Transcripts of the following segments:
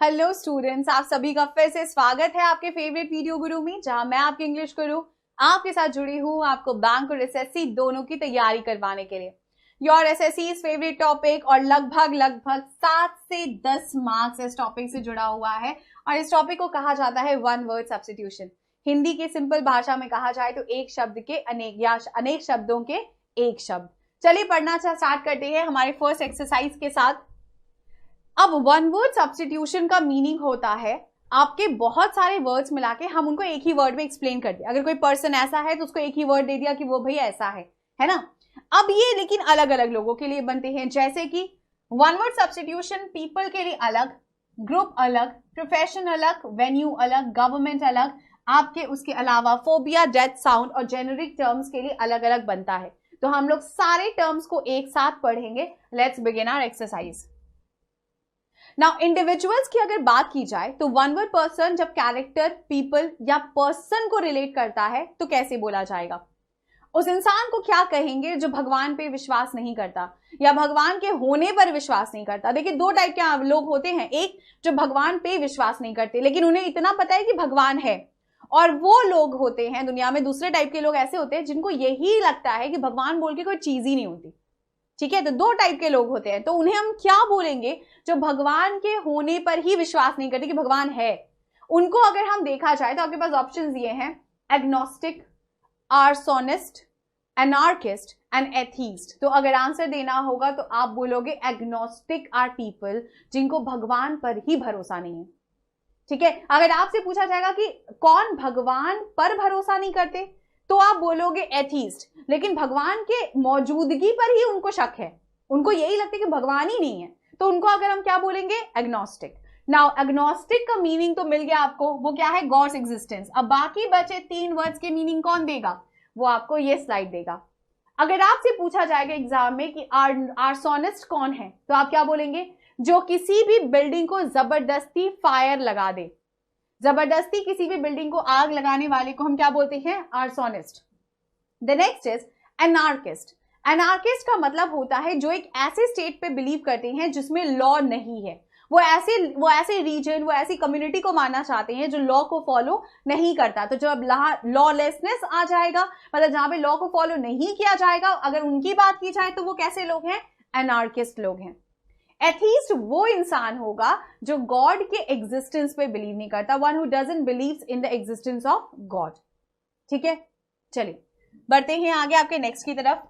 Hello students, आप सभी का फिर से स्वागत है आपके फेवरेट वीडियो गुरु में, जहां मैं आपकी इंग्लिश गुरु आपके साथ जुड़ी हूं आपको बैंक और एसएससी दोनों की तैयारी करवाने के लिए। योर एसएससी फेवरेट टॉपिक और लगभग 7 से 10 मार्क्स इस टॉपिक से जुड़ा हुआ है और इस टॉपिक को कहा जाता है वन वर्ड सब्स्टिट्यूशन। हिंदी की सिंपल भाषा में कहा जाए तो एक शब्द के अनेक या अनेक शब्दों के एक शब्द। चलिए पढ़ना स्टार्ट करते हैं हमारे फर्स्ट एक्सरसाइज के साथ। अब वन वर्ड सब्स्टिट्यूशन का मीनिंग होता है आपके बहुत सारे वर्ड्स मिला के हम उनको एक ही वर्ड में एक्सप्लेन कर दिया। अगर कोई पर्सन ऐसा है तो उसको एक ही वर्ड दे दिया कि वो भाई ऐसा है ना। अब ये लेकिन अलग अलग लोगों के लिए बनते हैं, जैसे कि वन वर्ड सब्स्टिट्यूशन पीपल के लिए अलग, ग्रुप अलग, प्रोफेशन अलग, वेन्यू अलग, गवर्नमेंट अलग, आपके उसके अलावा फोबिया, डेथ साउंड और जेनेरिक टर्म्स के लिए अलग अलग बनता है। तो हम लोग सारे टर्म्स को एक साथ पढ़ेंगे। Let's begin our exercise. Now individuals की अगर बात की जाए तो वन वर्ड पर्सन जब कैरेक्टर, पीपल या पर्सन को रिलेट करता है तो कैसे बोला जाएगा? उस इंसान को क्या कहेंगे जो भगवान पे विश्वास नहीं करता या भगवान के होने पर विश्वास नहीं करता। देखिए दो टाइप के लोग होते हैं, एक जो भगवान पे विश्वास नहीं करते लेकिन उन्हें इतना पता है कि भगवान है, और वो लोग होते हैं दुनिया में दूसरे टाइप के लोग ऐसे होते हैं जिनको यही लगता है कि भगवान बोल के कोई चीज ही नहीं होती। ठीक है, तो दो टाइप के लोग होते हैं। तो उन्हें हम क्या बोलेंगे? जो भगवान के होने पर ही विश्वास नहीं करते कि भगवान है। उनको अगर हम देखा जाए तो आपके पास ऑप्शंस ये हैं, agnostic, arsonist, anarchist and atheist. तो अगर आंसर देना होगा तो आप बोलोगे एग्नोस्टिक आर पीपल जिनको भगवान पर ही भरोसा नहीं है। ठीक है, अगर आपसे पूछा जाएगा कि कौन भगवान पर भरोसा नहीं करते तो आप बोलोगे एथीस्ट, लेकिन भगवान के मौजूदगी पर ही उनको शक है, उनको यही लगता है कि भगवान ही नहीं है, तो उनको अगर हम क्या बोलेंगे? एग्नोस्टिक। नाउ एग्नोस्टिक का मीनिंग तो मिल गया आपको, वो क्या है? God's existence. अब बाकी बचे 3 वर्ड्स के मीनिंग कौन देगा? वो आपको ये स्लाइड देगा। अगर आपसे पूछा जाएगा एग्जाम में कि आर्सोनिस्ट कौन है तो आप क्या बोलेंगे? जो किसी भी बिल्डिंग को जबरदस्ती फायर लगा दे। जबरदस्ती किसी भी बिल्डिंग को आग लगाने वाले को हम क्या बोलते हैं? Arsonist. The next is anarchist. Anarchist का मतलब होता है जो एक ऐसे स्टेट पे बिलीव करते हैं जिसमें लॉ नहीं है। वो ऐसे रीजन, वो ऐसी कम्युनिटी को मानना चाहते हैं जो लॉ को फॉलो नहीं करता। तो जब लॉलेसनेस आ जाएगा, मतलब जहां पे लॉ को फॉलो नहीं किया जाएगा, अगर उनकी बात की जाए तो वो कैसे लोग हैं? एनार्किस्ट लोग हैं। एथीस्ट वो इंसान होगा जो गॉड के एग्जिस्टेंस पे बिलीव नहीं करता, one who doesn't believes in the existence of God. ठीक है, चलिए बढ़ते हैं आगे आपके नेक्स्ट की तरफ।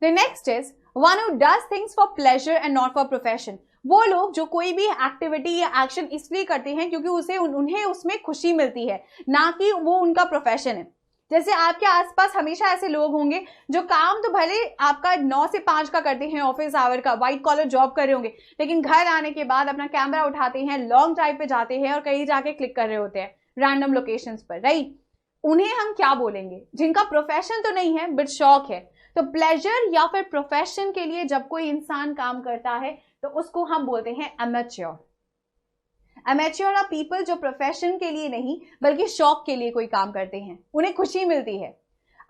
The next is one who does things for pleasure and not for profession. वो लोग जो कोई भी एक्टिविटी या एक्शन इसलिए करते हैं क्योंकि उन्हें उसमें खुशी मिलती है, ना कि वो उनका प्रोफेशन है। जैसे आपके आसपास हमेशा ऐसे लोग होंगे जो काम तो भले आपका 9 से 5 का करते हैं, ऑफिस आवर का, व्हाइट कॉलर जॉब कर रहे होंगे, लेकिन घर आने के बाद अपना कैमरा उठाते हैं, लॉन्ग ड्राइव पे जाते हैं और कहीं जाके क्लिक कर रहे होते हैं रैंडम लोकेशंस पर, राइट? उन्हें हम क्या बोलेंगे? जिनका प्रोफेशन तो नहीं है बट शौक है। तो प्लेजर या फिर प्रोफेशन के लिए जब कोई इंसान काम करता है तो उसको हम बोलते हैं एमेच्योर। एमेच्योर आर पीपल जो प्रोफेशन के लिए नहीं बल्कि शौक के लिए कोई काम करते हैं, उन्हें खुशी मिलती है।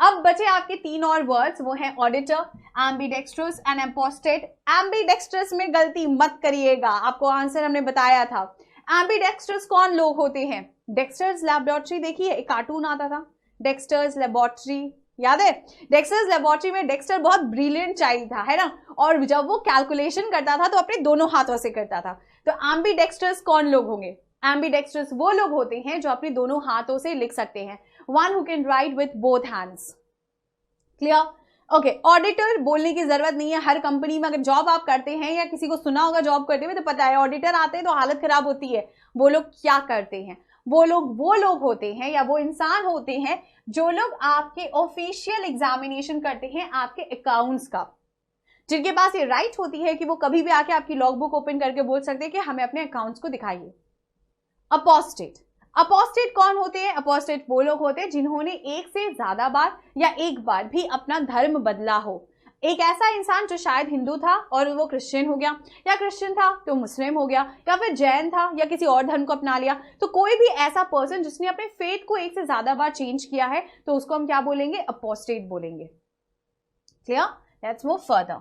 अब बचे आपके 3 और वर्ड्स, वो है auditor, ambidextrous and apostate. Ambidextrous में गलती मत करिएगा, आपको आंसर हमने बताया था। एम्बीडेक्स्ट्रस कौन लोग होते हैं? डेक्स्टर्स लैबोरेटरी देखिए, एक कार्टून आता था डेक्स्टर्स लैबोरेटरी, याद है? डेक्स्टर्स लैबोरेटरी में डेक्स्टर बहुत ब्रिलियंट चाइल्ड था, है ना, और जब वो कैलकुलेशन करता था तो अपने दोनों हाथों से करता था। तो एम्बीडेक्स्ट्रस कौन लोग होंगे? एम्बीडेक्स्ट्रस वो लोग होते हैं जो अपने दोनों हाथों से लिख सकते हैं, one who can write with both hands. Clear? Okay, auditor बोलने की जरूरत नहीं है। हर कंपनी में अगर जॉब आप करते हैं या किसी को सुना होगा जॉब करते हुए तो पता है, ऑडिटर आते हैं तो हालत खराब होती है। वो लोग क्या करते हैं? वो लोग होते हैं या वो इंसान होते हैं जो लोग आपके ऑफिशियल एग्जामिनेशन करते हैं आपके अकाउंट्स का, जिनके पास ये राइट होती है कि वो कभी भी आके आपकी लॉगबुक ओपन करके बोल सकते हैं कि हमें अपने अकाउंट्स को दिखाइए। अपोस्टेट। अपोस्टेट कौन होते हैं? अपोस्टेट वो लोग होते हैं जिन्होंने एक से ज्यादा बार या एक बार भी अपना धर्म बदला हो। एक ऐसा इंसान जो शायद हिंदू था और वो क्रिश्चियन हो गया, या क्रिश्चियन था तो मुस्लिम हो गया, या फिर जैन था या किसी और धर्म को अपना लिया। तो कोई भी ऐसा पर्सन जिसने अपने फेथ को एक से ज्यादा बार चेंज किया है तो उसको हम क्या बोलेंगे? अपोस्टेट बोलेंगे। Clear? Let's move further.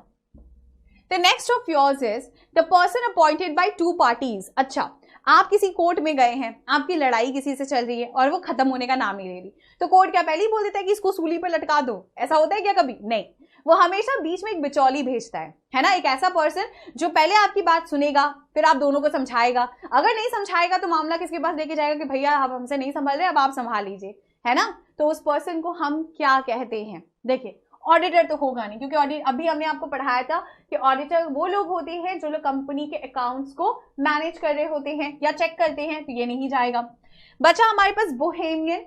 The next of yours is the person appointed by 2 parties. अच्छा, आप किसी कोर्ट में गए हैं, आपकी लड़ाई किसी से चल रही है और वो खत्म होने का नाम नहीं ले रही, तो कोर्ट क्या पहले ही बोल देता है कि इसको सूली पर लटका दो? ऐसा होता है क्या कभी? नहीं, वो हमेशा बीच में एक बिचौली भेजता है ना, एक ऐसा पर्सन जो पहले आपकी बात सुनेगा, फिर आप दोनों को समझाएगा। अगर नहीं समझाएगा तो मामला किसके पास लेके जाएगा कि भैया अब हमसे नहीं संभल रहे, अब आप संभाल लीजिए, है ना। तो उस पर्सन को हम क्या कहते हैं? देखिए, ऑडिटर तो होगा नहीं, क्योंकि अभी हमने आपको पढ़ाया था कि ऑडिटर वो लोग होते हैं जो लोग कंपनी के अकाउंट्स को मैनेज कर रहे होते हैं या चेक करते हैं, तो ये नहीं जाएगा। बचा हमारे पास बोहेमियन,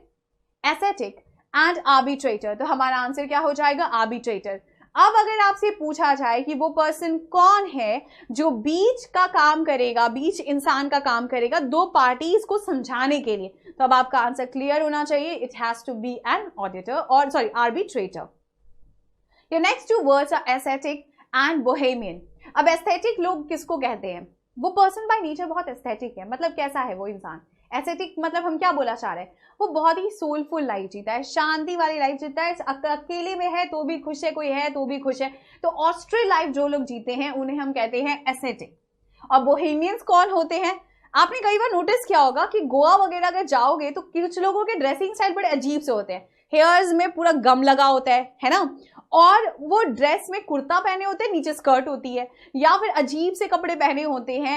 एस्थेटिक एंड आर्बिट्रेटर। तो हमारा आंसर क्या हो जाएगा? आर्बिट्रेटर। अब अगर आपसे पूछा जाए कि वो पर्सन कौन है जो बीच का काम करेगा, बीच इंसान का काम करेगा दो पार्टीज को समझाने के लिए, तो अब आपका आंसर क्लियर होना चाहिए, it has to be an auditor और sorry arbitrator. Your next two words are aesthetic and bohemian. अब एस्थेटिक लोग किसको कहते हैं? वो पर्सन बाय नेचर बहुत एस्थेटिक है, मतलब कैसा है वो इंसान? एस्थेटिक मतलब हम क्या बोला चाह रहे हैं? वो बहुत ही सोलफुल लाइफ जीता है, शांति वाली लाइफ जीता है, अकेले में है तो भी खुश है, कोई है तो भी खुश है। तो ऑस्ट्रियल लाइफ जो लोग जीते हैं उन्हें हम कहते हैं एस्थेटिक। और बोहेमियंस कौन होते हैं? आपने कई बार नोटिस किया होगा कि गोवा वगैरह अगर जाओगे तो कुछ लोगों के ड्रेसिंग स्टाइल बड़े अजीब से होते हैं, हेयर्स में पूरा गम लगा होता है ना, और वो ड्रेस में कुर्ता पहने होते हैं, नीचे स्कर्ट होती है, या फिर अजीब से कपड़े पहने होते हैं,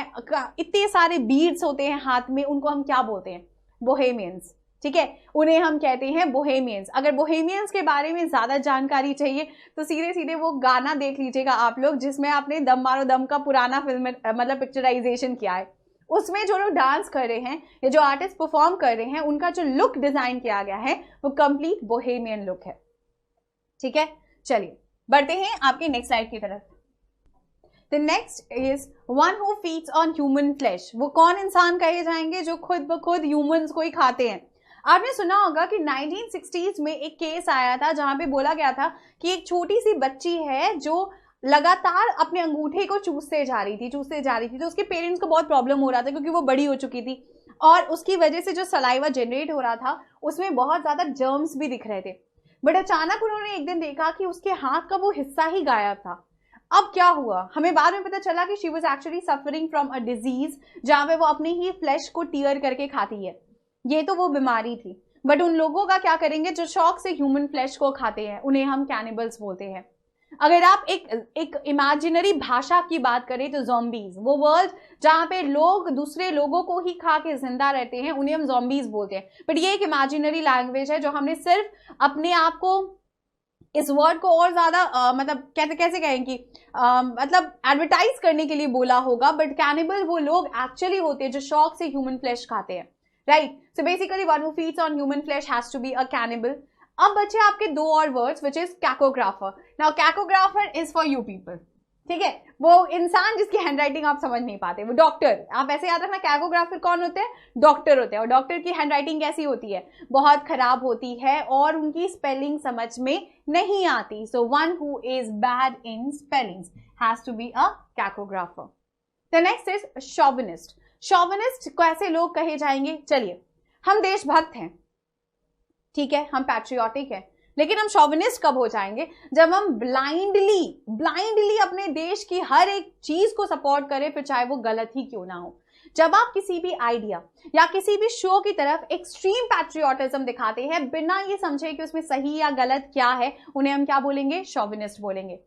इतने सारे बीड्स होते हैं हाथ में, उनको हम क्या बोलते हैं? बोहेमियंस। ठीक है, उन्हें हम कहते हैं बोहेमियंस। अगर बोहेमियंस के बारे में ज्यादा जानकारी चाहिए तो सीधे सीधे वो गाना देख लीजिएगा आप लोग, जिसमें आपने दम मारो दम का पुराना फिल्म मतलब पिक्चराइजेशन किया है। उसमें जो लोग डांस कर रहे हैं या जो आर्टिस्ट परफॉर्म कर रहे हैं, उनका जो लुक डिजाइन किया गया है वो कंप्लीट बोहेमियन लुक है। ठीक है, चलिए बढ़ते हैं आपके नेक्स्ट स्लाइड की तरफ। The next is one who feeds on human flash. वो कौन इंसान कहे जाएंगे जो खुद ब खुद ह्यूमंस को ही खाते हैं? आपने सुना होगा कि 1960s में एक केस आया था जहां पे बोला गया था कि एक छोटी सी बच्ची है जो लगातार अपने अंगूठे को चूसते जा रही थी, तो उसके पेरेंट्स को बहुत प्रॉब्लम हो रहा था क्योंकि वो बड़ी हो चुकी थी, और उसकी वजह से जो सलाइवा जनरेट हो रहा था उसमें बहुत ज्यादा जर्म्स भी दिख रहे थे। बट अचानक उन्होंने एक दिन देखा कि उसके हाथ का वो हिस्सा ही गायब था। अब क्या हुआ? हमें बाद में पता चला कि she was actually suffering from a disease जहां पे वो अपनी ही फ्लैश को टीयर करके खाती है। ये तो वो बीमारी थी। बट उन लोगों का क्या करेंगे जो शौक से ह्यूमन फ्लैश को खाते हैं? उन्हें हम कैनिबल्स बोलते हैं। अगर आप एक इमेजिनरी भाषा की बात करें तो ज़ॉम्बीज, वो वर्ल्ड जहां पे लोग दूसरे लोगों को ही खा के जिंदा रहते हैं, उन्हें हम ज़ॉम्बीज बोलते हैं। बट ये एक इमेजिनरी लैंग्वेज है जो हमने सिर्फ अपने आप को इस वर्ड को और ज्यादा मतलब कैसे कहें कि मतलब एडवर्टाइज करने के लिए बोला होगा। बट कैनिबल वो लोग एक्चुअली होते हैं जो शौक से ह्यूमन फ्लैश खाते हैं, right. So basically one who feeds on human flesh has to be a cannibal. अब बचे आपके दो और words which is cacographer. Now cacographer is for you people, ठीक है, वो इंसान जिसकी हैंडराइटिंग आप समझ नहीं पाते, वो डॉक्टर। आप ऐसे याद रखना, कैकोग्राफर कौन होते हैं? डॉक्टर होते हैं। और डॉक्टर की हैंडराइटिंग कैसी होती है? बहुत खराब होती है और उनकी स्पेलिंग समझ में नहीं आती। So one who is bad in spellings has to be a cacographer. The next is chauvinist. Chauvinist को ऐसे लोग कहे जाएंगे, चलिए हम देशभक्त हैं, ठीक है, हम पैट्रियोटिक हैं, लेकिन हम शॉविनिस्ट कब हो जाएंगे? जब हम ब्लाइंडली अपने देश की हर एक चीज को सपोर्ट करें, फिर चाहे वो गलत ही क्यों ना हो। जब आप किसी भी आइडिया या किसी भी शो की तरफ एक्सट्रीम पैट्रियोटिज्म दिखाते हैं बिना ये समझे कि उसमें सही या गलत क्या है, उन्हें हम क्या बोलेंगे? शॉविनिस्ट बोलेंगे।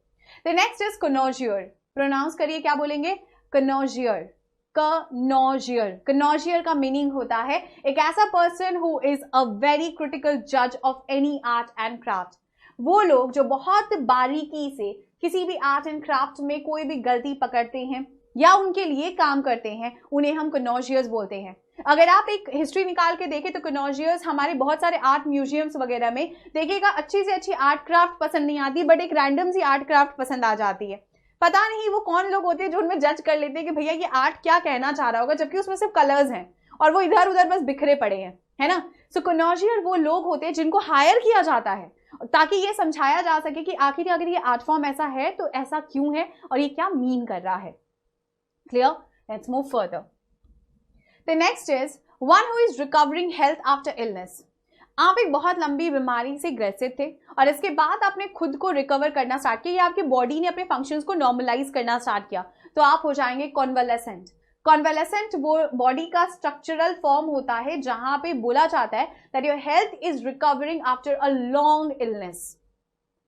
The next is connoisseur. Pronounce करिए, क्या बोलेंगे? कनोजियर। कनोजियर का मीनिंग होता है एक ऐसा person who is a very critical जज of any art and craft. वो लोग जो बहुत बारीकी से किसी भी आर्ट एंड क्राफ्ट में कोई भी गलती पकड़ते हैं या उनके लिए काम करते हैं, उन्हें हम कनोजियर्स बोलते हैं। अगर आप एक हिस्ट्री निकाल के देखें तो कनोजियर्स हमारे बहुत सारे आर्ट म्यूजियम्स वगैरह में देखिएगा, अच्छी से अच्छी आर्ट क्राफ्ट पसंद नहीं आती, बट एक रैंडम सी आर्ट क्राफ्ट पसंद आ जाती है। पता नहीं वो कौन लोग होते हैं जो उनमें जज कर लेते हैं कि भैया ये आर्ट क्या कहना चाह रहा होगा, जबकि उसमें सिर्फ कलर्स हैं और वो इधर उधर बस बिखरे पड़े हैं, है ना। सो कनोजियर वो लोग होते हैं जिनको हायर किया जाता है ताकि ये समझाया जा सके कि आखिर अगर ये आर्ट फॉर्म ऐसा है तो ऐसा क्यों है और ये क्या मीन कर रहा है। Clear? Let's move further. The next is one who is recovering health after illness. आप एक बहुत लंबी बीमारी से ग्रसित थे और इसके बाद आपने खुद को रिकवर करना स्टार्ट किया या आपकी बॉडी ने अपने फंक्शंस को नॉर्मलाइज करना स्टार्ट किया, तो आप हो जाएंगे कॉन्वलेसेंट। कॉन्वेलेसेंट वो बॉडी का स्ट्रक्चरल फॉर्म होता है जहां पे बोला जाता है that your health is recovering after a long illness.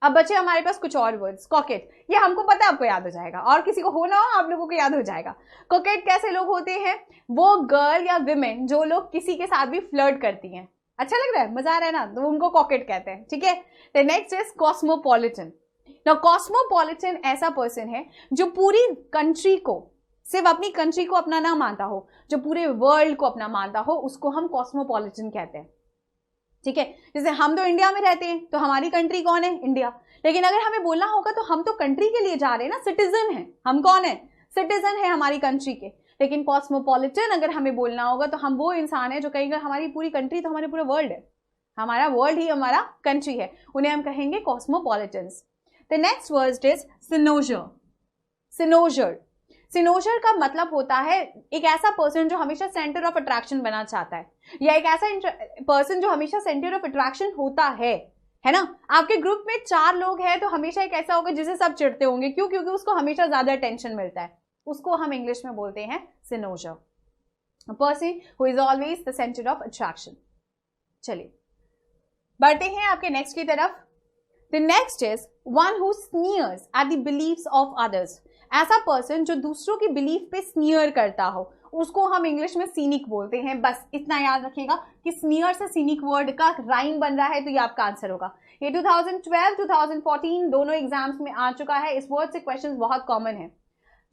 अब बचे हमारे पास कुछ और वर्ड्स। कॉकेट, ये हमको पता है, आपको याद हो जाएगा, और किसी को हो ना हो आप लोगों को याद हो जाएगा। कॉकेट कैसे लोग होते हैं? वो गर्ल या विमेन जो लोग किसी के साथ भी फ्लर्ट करती हैं। अच्छा लग रहा है, मजा आ रहा है ना, तो उनको कॉकेट कहते हैं, ठीक है। The next is cosmopolitan. Now cosmopolitan ऐसा पर्सन है जो पूरी कंट्री को, सिर्फ अपनी कंट्री को अपना ना मानता हो, जो पूरे वर्ल्ड को अपना मानता हो, उसको हम कॉस्मोपॉलिटन कहते हैं, ठीक है। जैसे हम तो इंडिया में रहते हैं, तो हमारी कंट्री कौन है? इंडिया। लेकिन अगर हमें बोलना होगा तो हम तो कंट्री के लिए जा रहे हैं ना, सिटीजन है। हम कौन है? सिटीजन है हमारी कंट्री के। लेकिन कॉस्मोपॉलिटन अगर हमें बोलना होगा तो हम वो इंसान है जो कहेंगे हमारी पूरी कंट्री तो हमारे पूरा वर्ल्ड है, हमारा वर्ल्ड ही हमारा कंट्री है, उन्हें हम कहेंगे cosmopolitans. The next word is cynosure. Cynosure, cynosure का मतलब होता है एक ऐसा पर्सन जो हमेशा सेंटर ऑफ अट्रैक्शन बनना चाहता है, या एक ऐसा पर्सन जो हमेशा सेंटर ऑफ अट्रैक्शन होता है ना। आपके ग्रुप में 4 लोग हैं तो हमेशा एक ऐसा होगा जिसे सब चिढ़ते होंगे, क्यों? क्योंकि उसको हमेशा ज्यादा अटेंशन मिलता है, उसको हम इंग्लिश में बोलते हैं cynosure, a person who is always the centre of attraction. चलिए बढ़ते हैं आपके नेक्स्ट की तरफ। The next is one who sneers at the beliefs of others. ऐसा पर्सन जो दूसरों की बिलीफ पे स्नीयर करता हो, उसको हम इंग्लिश में सीनिक बोलते हैं। बस इतना याद रखिएगा कि स्नीयर से सीनिक वर्ड का राइम बन रहा है, तो ये आपका आंसर होगा। ये 2012 2014 दोनों एग्जाम्स में आ चुका है। इस वर्ड से क्वेश्चंस बहुत कॉमन है।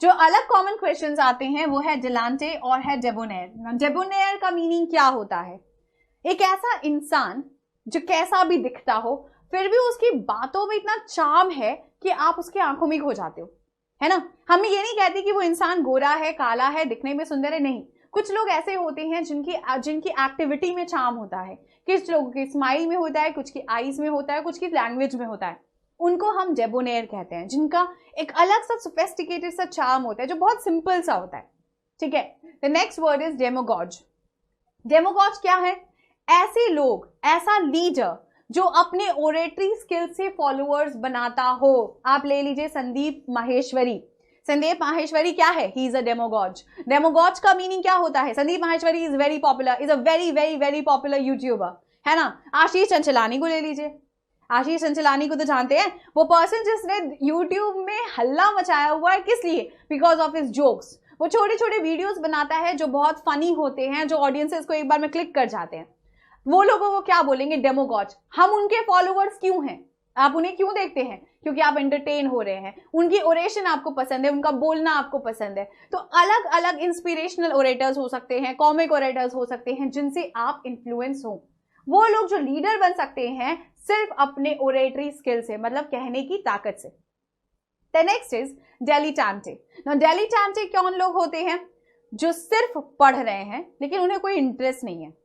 जो अलग कॉमन क्वेश्चंस आते हैं वो है डिलांटे और है डेबोनेयर। डेबोनेयर का मीनिंग क्या होता है? एक ऐसा इंसान जो कैसा भी दिखता हो, फिर भी उसकी बातों में इतना चार्म है कि आप उसकी आंखों में खो जाते हो, है ना। हम ये नहीं कहते कि वो इंसान गोरा है, काला है, दिखने में सुंदर है, नहीं। कुछ लोग ऐसे होते हैं जिनकी एक्टिविटी में चार्म होता है, कुछ लोगों की स्माइल में होता है, कुछ की आईज में होता है, कुछ की लैंग्वेज में होता है, उनको हम डेबोनेयर कहते हैं, जिनका एक अलग सा सोफिस्टिकेटेड सा चार्म होता है जो बहुत सिंपल सा होता है, ठीक है। The next word is demagogue. Demagogue क्या है? ऐसे लोग, ऐसा लीडर जो अपने ओरेटरी स्किल से फॉलोअर्स बनाता हो। आप ले लीजिए संदीप माहेश्वरी। संदीप माहेश्वरी क्या है? He is a डेमोगॉज। डेमोगॉज का मीनिंग क्या होता है? Sandeep Maheshwari is very popular, is a very very very popular YouTuber, है ना। आशीष चंचलानी को ले लीजिए। आशीष चंचलानी को तो जानते हैं, वो पर्सन जिसने यूट्यूब में हल्ला मचाया हुआ है, किस लिए? Because of his jokes. वो छोटे छोटे वीडियोस बनाता है जो बहुत फनी होते हैं, जो ऑडियंसेस को एक बार में क्लिक कर जाते हैं। वो लोगों को क्या बोलेंगे? डेमोगॉज। हम उनके फॉलोअर्स क्यों हैं? आप उन्हें क्यों देखते हैं? क्योंकि आप एंटरटेन हो रहे हैं, उनकी ओरेशन आपको पसंद है, उनका बोलना आपको पसंद है। तो अलग अलग इंस्पिरेशनल ओरेटर्स हो सकते हैं, कॉमिक ओरेटर्स हो सकते हैं, जिनसे आप इन्फ्लुएंस हो। वो लोग जो लीडर बन सकते हैं सिर्फ अपने ओरेटरी स्किल से, मतलब कहने की ताकत से। The next is dilettante. Now dilettante कौन लोग होते हैं? जो सिर्फ पढ़ रहे हैं लेकिन उन्हें कोई इंटरेस्ट नहीं है।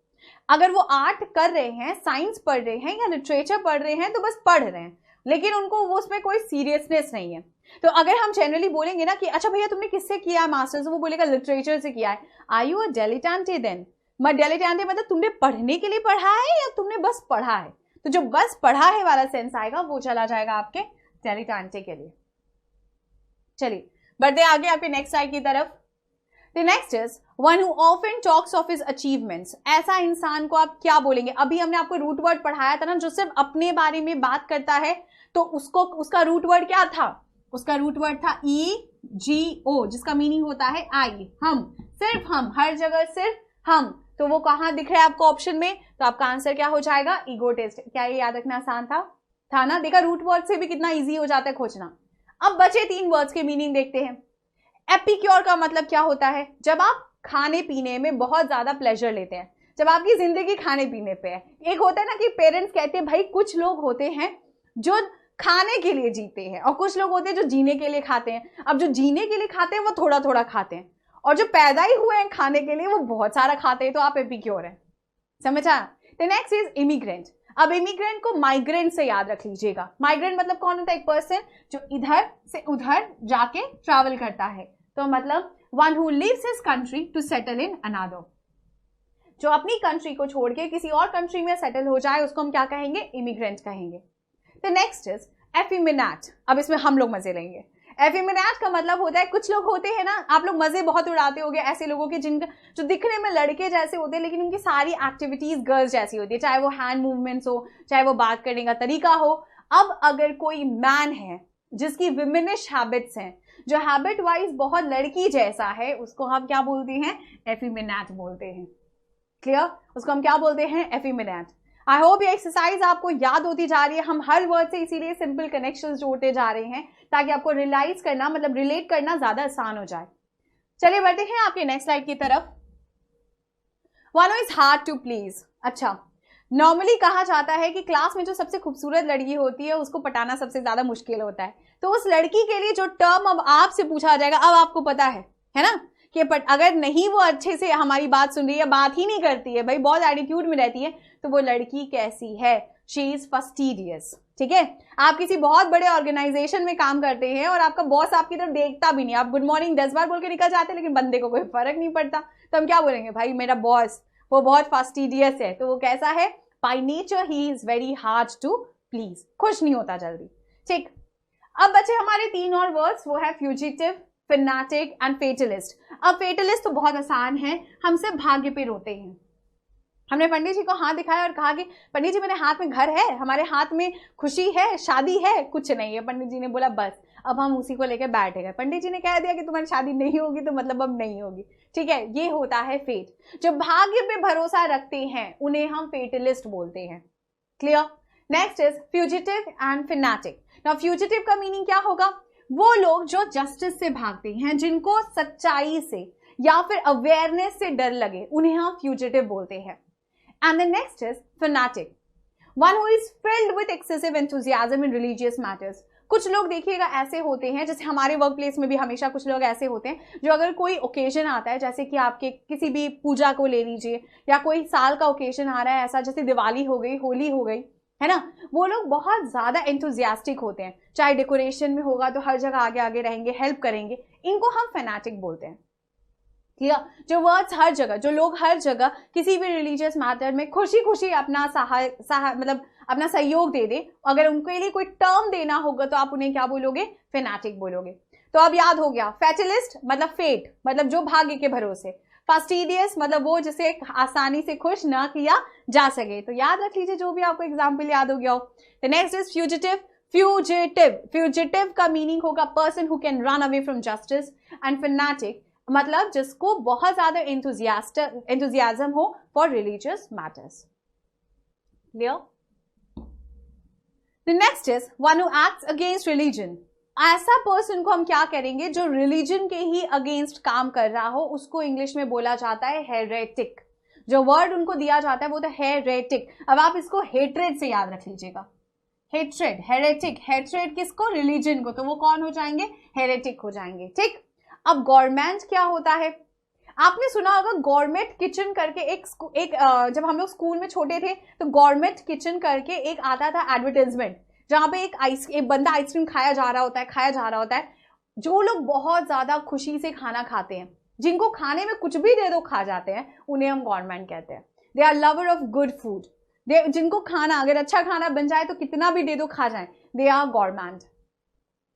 अगर वो आर्ट कर रहे हैं, साइंस पढ़ रहे हैं या लिटरेचर पढ़ रहे हैं तो बस पढ़ रहे हैं, लेकिन उनको वो उसमें कोई सीरियसनेस नहीं है। तो अगर हम जनरली बोलेंगे ना कि अच्छा भैया तुमने किससे किया है मास्टर्स, वो बोलेगा लिटरेचर से किया है। Are you a dilettante then? Dilettante मतलब तुमने पढ़ने के लिए पढ़ा है या तुमने बस पढ़ा है? तो जो बस पढ़ा है वाला सेंस आएगा वो चला जाएगा आपके डिलेटेंटे के लिए। चलिए बढ़ते आगे आपके नेक्स्ट स्लाइड की तरफ। The next is one who often talks of his achievements. ऐसा इंसान को आप क्या बोलेंगे? अभी हमने आपको रूट वर्ड पढ़ाया था ना, जो सिर्फ अपने बारे में बात करता है, तो उसका रूट वर्ड क्या था? उसका रूट वर्ड था EGO, जिसका मीनिंग होता है आई, हम, सिर्फ हम, हर जगह सिर्फ हम। तो वो कहाँ दिख रहा है आपको ऑप्शन में? तो आपका आंसर क्या हो जाएगा? ईगोटिस्ट। क्या ये याद रखना आसान था ना? देखा, रूट वर्ड से भी कितना ईजी हो जाता है खोजना। अब बचे 3 वर्ड्स के मीनिंग देखते हैं। एपिक्योर का मतलब क्या होता है? जब आप खाने पीने में बहुत ज्यादा प्लेजर लेते हैं, जब आपकी जिंदगी खाने पीने पे है। एक होता है ना कि पेरेंट्स कहते हैं भाई कुछ लोग होते हैं जो खाने के लिए जीते हैं और कुछ लोग होते हैं जो जीने के लिए खाते हैं। अब जो जीने के लिए खाते हैं वो थोड़ा थोड़ा खाते हैं, और जो पैदा ही हुए हैं खाने के लिए वो बहुत सारा खाते हैं, तो आप एपिक्योर हैं। समझा? The next is immigrant. अब इमिग्रेंट को माइग्रेंट से याद रख लीजिएगा। माइग्रेंट मतलब कौन होता है? एक पर्सन जो इधर से उधर जाके ट्रैवल करता है। तो मतलब one who lives his country to settle in another. जो अपनी कंट्री को छोड़ के किसी और कंट्री में सेटल हो जाए उसको हम क्या कहेंगे? इमिग्रेंट कहेंगे। The next is effeminate. अब इसमें हम लोग मजे लेंगे। एफिमिनेट का मतलब होता है, कुछ लोग होते हैं ना, आप लोग मजे बहुत उड़ाते होंगे ऐसे लोगों के जिनका जो दिखने में लड़के जैसे होते हैं लेकिन उनकी सारी एक्टिविटीज गर्ल्स जैसी होती है, चाहे वो हैंड मूवमेंट्स हो, चाहे वो बात करने का तरीका हो। अब अगर कोई मैन है जिसकी विमेनिश हैबिट्स हैं, जो हैबिट वाइज बहुत लड़की जैसा है, उसको हम क्या बोलते हैं? एफिमिनेट बोलते हैं। क्लियर? उसको हम क्या बोलते हैं? एफिमिनेट। आई होप ये एक्सरसाइज आपको याद होती जा रही है। हम हर वर्ड से इसीलिए सिंपल कनेक्शंस जोड़ते जा रहे हैं ताकि आपको रियलाइज करना, मतलब रिलेट करना ज्यादा आसान हो जाए। चलिए बढ़ते हैं आपके नेक्स्ट स्लाइड की तरफ। One who is hard to please. अच्छा, नॉर्मली कहा जाता है कि क्लास में जो सबसे खूबसूरत लड़की होती है उसको पटाना सबसे ज्यादा मुश्किल होता है। तो उस लड़की के लिए जो टर्म अब आपसे पूछा जाएगा, अब आपको पता है ना, कि अगर नहीं वो अच्छे से हमारी बात सुन रही है, बात ही नहीं करती है भाई, बहुत एटीट्यूड में रहती है, तो वो लड़की कैसी है? She is fastidious. ठीक है? आप किसी बहुत बड़े ऑर्गेनाइजेशन में काम करते हैं और आपका बॉस आपकी तरफ देखता भी नहीं, आप गुड मॉर्निंग 10 बार बोल के निकल जाते हैं लेकिन बंदे को कोई फर्क नहीं पड़ता, तो हम क्या बोलेंगे? भाई मेरा बॉस वो बहुत फस्टिडियस है। तो वो कैसा है? By nature he is very hard to please, खुश नहीं होता जल्दी। ठीक, अब बचे हमारे 3 और वर्ड्स, वो है फ्यूजिटिव, फिनाटिक एंड फेटलिस्ट। अब फेटलिस्ट तो बहुत आसान है, हम सिर्फ भाग्य पे रोते हैं। हमने पंडित जी को हाथ दिखाया और कहा कि पंडित जी मेरे हाथ में घर है, हमारे हाथ में खुशी है, शादी है, कुछ नहीं है। पंडित जी ने बोला बस, अब हम उसी को लेकर बैठे गए। पंडित जी ने कह दिया कि तुम्हारी शादी नहीं होगी तो मतलब अब नहीं होगी। ठीक है, ये होता है फेट। जो भाग्य पे भरोसा रखते हैं उन्हें हम फेटलिस्ट बोलते हैं। Clear? Next is fugitive and fanatic. Now fugitive का मीनिंग क्या होगा? वो लोग जो जस्टिस से भागते हैं, जिनको सच्चाई से या फिर अवेयरनेस से डर लगे, उन्हें हम फ्यूजिटिव बोलते हैं। And the next is fanatic, one who is filled with excessive enthusiasm in religious matters. कुछ लोग देखिएगा ऐसे होते हैं, जैसे हमारे वर्क प्लेस में भी हमेशा कुछ लोग ऐसे होते हैं जो अगर कोई ओकेजन आता है, जैसे कि आपके किसी भी पूजा को ले लीजिए या कोई साल का ओकेजन आ रहा है ऐसा, जैसे दिवाली हो गई, होली हो गई, है ना, वो लोग बहुत ज्यादा एंथुजियास्टिक होते हैं। चाहे डेकोरेशन में होगा तो हर जगह आगे आगे रहेंगे, हेल्प करेंगे, इनको हम फैनेटिक बोलते हैं। क्लियर? जो वर्ड्स हर जगह, जो लोग हर जगह किसी भी रिलीजियस मैटर में खुशी खुशी अपना मतलब अपना सहयोग दे दे, अगर उनके लिए कोई टर्म देना होगा तो आप उन्हें क्या बोलोगे? फैनेटिक बोलोगे। तो अब याद हो गया, फैटलिस्ट मतलब फेट, मतलब जो भाग्य के भरोसे, फास्टिडियस मतलब वो जिसे आसानी से खुश ना किया जा सके। तो याद रख लीजिए जो भी आपको एग्जाम्पल याद हो गया हो। The next is fugitive. Fugitive का मीनिंग होगा person who can run away from justice. And fanatic मतलब जिसको बहुत ज्यादा एंथुजियाज्म हो for religious matters. Clear? The next is one who acts against religion. ऐसा पर्सन को हम क्या करेंगे जो रिलीजन के ही अगेंस्ट काम कर रहा हो, उसको इंग्लिश में बोला जाता है हेरेटिक। जो वर्ड उनको दिया जाता है वो तो हेरेटिक। अब आप इसको हेट्रेड से याद रख लीजिएगा। हेट्रेड, हेरेटिक, हेट्रेड किसको? रिलीजन को, तो वो कौन हो जाएंगे? हेरेटिक हो जाएंगे। ठीक, अब गवर्नमेंट क्या होता है? आपने सुना होगा गवर्नमेंट किचन करके एक जब हम लोग स्कूल में छोटे थे तो गवर्नमेंट किचन करके एक आता था एडवर्टाइजमेंट, जहां पे एक बंदा आइसक्रीम खाया जा रहा होता है। जो लोग बहुत ज्यादा खुशी से खाना खाते हैं, जिनको खाने में कुछ भी दे दो खा जाते हैं, उन्हें हम गवर्नमेंट कहते हैं। They are lover of good food. जिनको खाना, अगर अच्छा खाना बन जाए तो कितना भी दे दो खा जाए, दे आर गवर्नमेंट।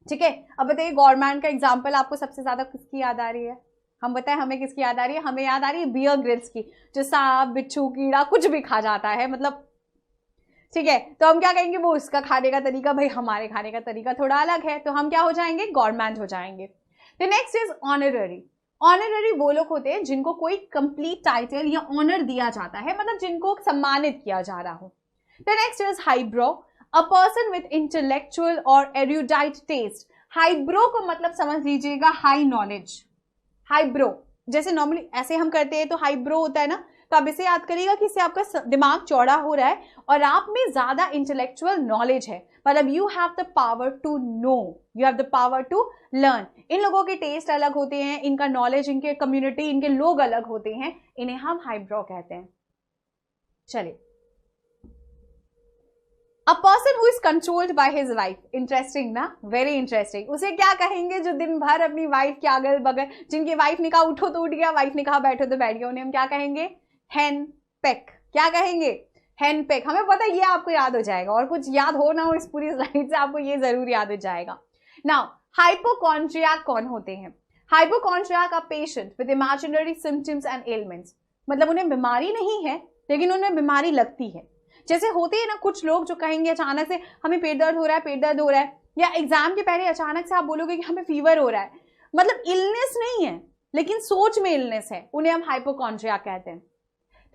ठीक है, अब बताइए गवर्नमेंट का एग्जाम्पल आपको सबसे ज्यादा किसकी याद आ रही है? हम बताएं हमें किसकी याद आ रही है? हमें याद आ रही है बियर ग्रिल्स की, जो सांप बिच्छू कीड़ा कुछ भी खा जाता है, मतलब ठीक है। तो हम क्या कहेंगे? वो उसका खाने का तरीका, भाई हमारे खाने का तरीका थोड़ा अलग है, तो हम क्या हो जाएंगे? गवर्नमेंट हो जाएंगे। The next is honorary. Honorary वो लोग होते हैं जिनको कोई कंप्लीट टाइटल या ऑनर दिया जाता है, मतलब जिनको सम्मानित किया जा रहा हो। The next is highbrow, a person with intellectual और एरुडाइट टेस्ट। हाईब्रो को मतलब समझ लीजिएगा हाई नॉलेज। हाईब्रो जैसे नॉर्मली ऐसे हम करते हैं तो हाईब्रो होता है ना, तो आप इसे याद करिएगा कि इससे आपका दिमाग चौड़ा हो रहा है और आप में ज्यादा इंटेलेक्चुअल नॉलेज है, मतलब you have the power to know, you have the power to learn. इन लोगों के टेस्ट अलग होते हैं, इनका नॉलेज, इनके कम्युनिटी, इनके लोग अलग होते हैं, इन्हें हम हाईब्रो कहते हैं। चलिए, अ person who is controlled by his wife. Interesting ना, वेरी इंटरेस्टिंग। उसे क्या कहेंगे? जो दिन भर अपनी वाइफ के अगल बगल, जिनकी वाइफ ने कहा उठो तो उठ गया, वाइफ ने कहा बैठो तो बैठ गया, उन्हें हम क्या कहेंगे? हेन पेक। क्या कहेंगे? हेन पेक। हमें पता है ये आपको याद हो जाएगा, और कुछ याद हो ना हो इस पूरी स्लाइड से आपको ये जरूर याद हो जाएगा। नाउ हाइपोकॉन्ड्रियाक कौन होते हैं? Hypochondriac are patient with imaginary symptoms and elements, मतलब उन्हें बीमारी नहीं है लेकिन उन्हें बीमारी लगती है। जैसे होते हैं ना कुछ लोग जो कहेंगे अचानक से हमें पेट दर्द हो रहा है, पेट दर्द हो रहा है, या एग्जाम के पहले अचानक से आप बोलोगे कि हमें फीवर हो रहा है, मतलब इलनेस नहीं है लेकिन सोच में इलनेस है, उन्हें हम हाइपोकॉन्ड्रियाक कहते हैं।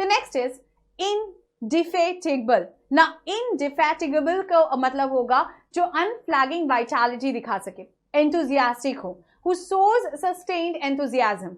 The next is indefatigable. ना इनडिफेटिगेबल का मतलब होगा जो अनफ्लैगिंग वाइटैलिटी दिखा सके, एंथुजियास्टिक हो, who shows sustained enthusiasm.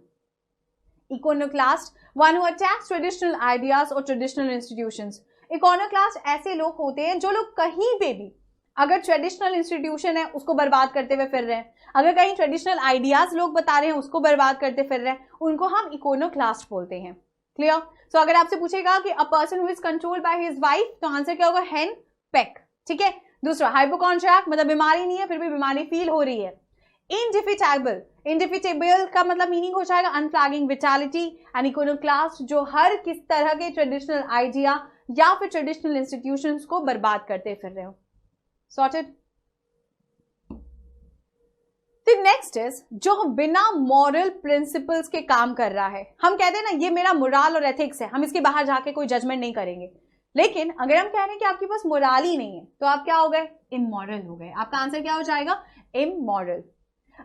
Iconoclast, one who attacks traditional ideas or traditional institutions. Iconoclast ऐसे लोग होते हैं जो लोग कहीं पे भी अगर ट्रेडिशनल इंस्टीट्यूशन है उसको बर्बाद करते हुए फिर रहे हैं, अगर कहीं ट्रेडिशनल आइडियाज लोग बता रहे हैं उसको बर्बाद करते फिर रहे हैं, उनको हम इकोनोक्लास्ट बोलते हैं। क्लियर? सो अगर आपसे पूछेगा कि अ person who is controlled by his wife, तो आंसर क्या होगा? हेन पेक। ठीक है। दूसरा हाइपोकॉन्ड्रियाक, मतलब बीमारी नहीं है फिर भी बीमारी फील हो रही है। इनडिफिटेबल, इनडिफिटेबल का मतलब मीनिंग हो जाएगा अनफ्लैगिंग विटालिटी। एंड इकोनोक्लास्ट जो हर किस तरह के ट्रेडिशनल आइडिया या फिर ट्रेडिशनल इंस्टीट्यूशंस को बर्बाद करते फिर रहे हो। सॉर्टेड? द नेक्स्ट इज जो बिना मॉरल प्रिंसिपल्स के काम कर रहा है। हम कहते हैं ना ये मेरा मोरल और एथिक्स है, हम इसके बाहर जाके कोई जजमेंट नहीं करेंगे। लेकिन अगर हम कह रहे हैं कि आपके पास मोरल ही नहीं है तो आप क्या हो गए? इमोरल हो गए। आपका आंसर क्या हो जाएगा? इमोरल।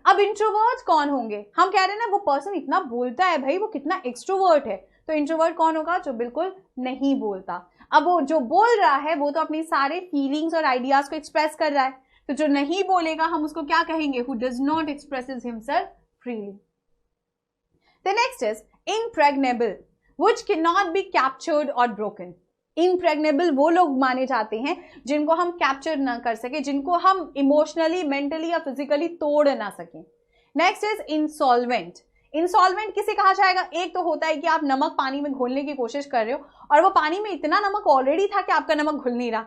अब इंट्रोवर्ट कौन होंगे? हम कह रहे हैं ना वो पर्सन इतना बोलता है भाई, वो कितना एक्सट्रोवर्ट है, तो इंट्रोवर्ट कौन होगा? जो बिल्कुल नहीं बोलता। अब वो जो बोल रहा है वो तो अपनी सारे फीलिंग्स और आइडियाज को एक्सप्रेस कर रहा है, तो जो नहीं बोलेगा हम उसको क्या कहेंगे? Who does not expresses himself freely. The next is impregnable, which can not be captured और ब्रोकन। इम्प्रेग्नेबल वो लोग माने जाते हैं जिनको हम कैप्चर ना कर सके, जिनको हम इमोशनली, मेंटली या फिजिकली तोड़ ना सके। Next is insolvent. इंसॉल्वेंट किसे कहा जाएगा? एक तो होता है कि आप नमक पानी में घोलने की कोशिश कर रहे हो और वो पानी में इतना नमक ऑलरेडी था कि आपका नमक घुल नहीं रहा,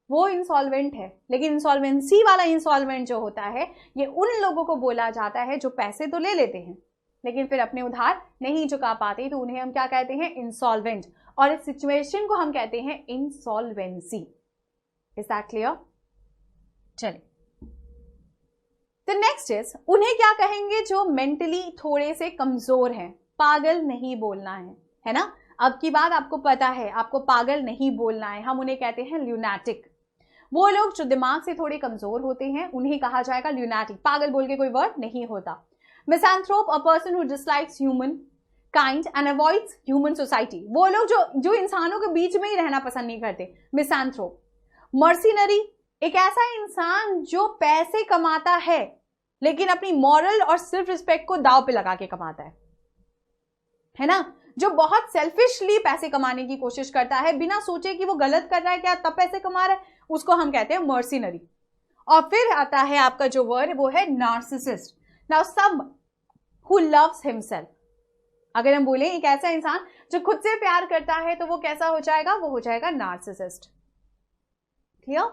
वो इंसॉल्वेंट है। लेकिन इंसॉल्वेंसी वाला इंसॉल्वेंट जो होता है ये उन लोगों को बोला जाता है जो पैसे तो ले लेते हैं लेकिन फिर अपने उधार नहीं चुका पाते, तो उन्हें हम क्या कहते हैं? इंसॉल्वेंट। और इस सिचुएशन को हम कहते हैं इंसॉल्वेंसी। Is that clear? चलिए, द नेक्स्ट इज उन्हें क्या कहेंगे? जो मेंटली थोड़े से कमजोर हैं। पागल नहीं बोलना है ना? अब की बात आपको पता है, आपको पागल नहीं बोलना है, हम उन्हें कहते हैं ल्यूनाटिक। वो लोग जो दिमाग से थोड़े कमजोर होते हैं उन्हें कहा जाएगा ल्यूनाटिक। पागल बोल के कोई वर्ड नहीं होता। Misanthrope, a person who dislikes human kind and avoids human society. वो लोग जो इंसानों के बीच में ही रहना पसंद नहीं करते, मिसैंथ्रोप। मर्सिनरी, एक ऐसा इंसान जो पैसे कमाता है लेकिन अपनी मॉरल और सेल्फ रिस्पेक्ट को दांव पे लगा के कमाता है ना? जो बहुत सेल्फिशली पैसे कमाने की कोशिश करता है बिना सोचे कि वो गलत कर रहा है क्या तब पैसे कमा रहा है, उसको हम कहते हैं मर्सिनरी। और फिर आता है आपका जो वर्ड, वो है narcissist. Now some who loves himself. अगर हम बोले एक ऐसा इंसान जो खुद से प्यार करता है तो वो कैसा हो जाएगा? वो हो जाएगा narcissist. Clear?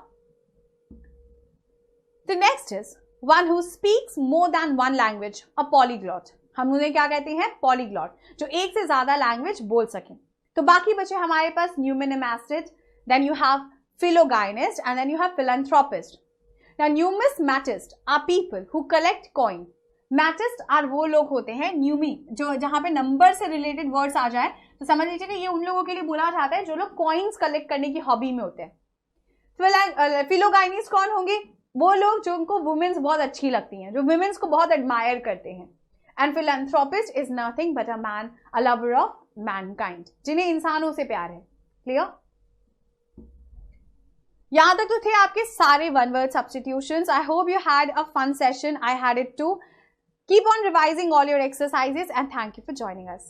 The next is one who speaks more than one language, a polyglot. हम उन्हें क्या कहते हैं? पॉलीग्लॉट, जो एक से ज्यादा लैंग्वेज बोल सकें। तो बाकी बचे हमारे पास numismatist, then you have philogynist, and then you have philanthropist. Now numismatist are people who collect coin. Matist are वो लोग होते हैं, न्यूमी जो जहां पे नंबर से रिलेटेड वर्ड्स आ जाए तो समझ लीजिए कि ये उन लोगों के लिए बोला जाता है जो लोग कॉइन्स कलेक्ट करने की हॉबी में होते हैं। फिलोगाइनिस्ट कौन होंगे? वो लोग जो उनको वुमेन्स बहुत अच्छी लगती हैं, जो वुमेन्स को बहुत एडमायर करते हैं। And philanthropist is nothing but a man, a lover of Mankind, जिन्हें इंसानों से प्यार है। क्लियर? यहां तक तो थे आपके सारे one word substitutions. I hope you had a fun session. I had it too. Keep on revising all your exercises and thank you for joining us.